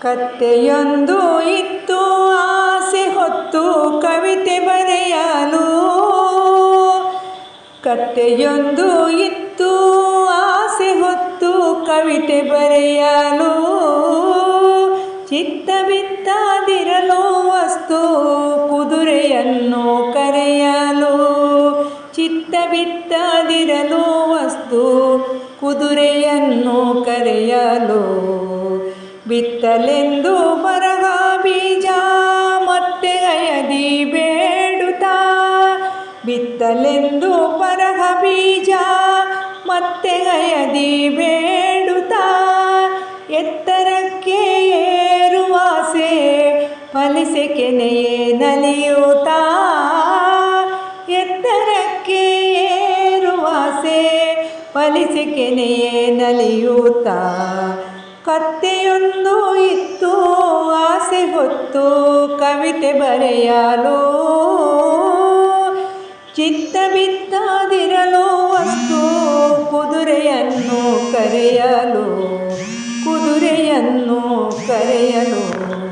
ಕತ್ತೆಯೊಂದು ಇತ್ತು ಆಸೆ ಹೊತ್ತು ಕವಿತೆ ಬರೆಯಲು. ಕತ್ತೆಯೊಂದು ಇತ್ತು ಆಸೆ ಹೊತ್ತು ಕವಿತೆ ಬರೆಯಲು. ಚಿತ್ತ ಬಿತ್ತದಿರಲು ವಸ್ತು ಕುದುರೆಯನ್ನು ಕರೆಯಲು. ಚಿತ್ತ ಬಿತ್ತದಿರಲು ವಸ್ತು ಕುದುರೆಯನ್ನು ಕರೆಯಲು. ಬಿತ್ತಲೆಂದು ಬರಹ ಬೀಜ ಮತ್ತೆ ಅಯದಿ ಬೇಡುತ್ತಾ. ಬಿತ್ತಲೆಂದು ಬರಹ ಬೀಜ ಮತ್ತೆ ಅಯದಿ ಬೇಡುತ್ತಾ. ಎತ್ತರಕ್ಕೆ ಏರುವಾಸೆ ಫಲಿಸಿ ಕೆನೆಯೇ ನಲಿಯುತ್ತಾ. ಎತ್ತರಕ್ಕೆ ಏರುವಾಸೆ ಫಲಿಸಿ ಕೆನೆಯೇ ನಲಿಯುತ್ತಾ. ಕತ್ತೆಯೊಂದು ಇತ್ತು ಆಸೆ ಹೊತ್ತು ಕವಿತೆ ಬರೆಯಲು. ಚಿತ್ತ ಬಿತ್ತದಿರಲು ವಸ್ತು ಕುದುರೆಯನ್ನು ಕರೆಯಲು. ಕುದುರೆಯನ್ನು ಕರೆಯಲು.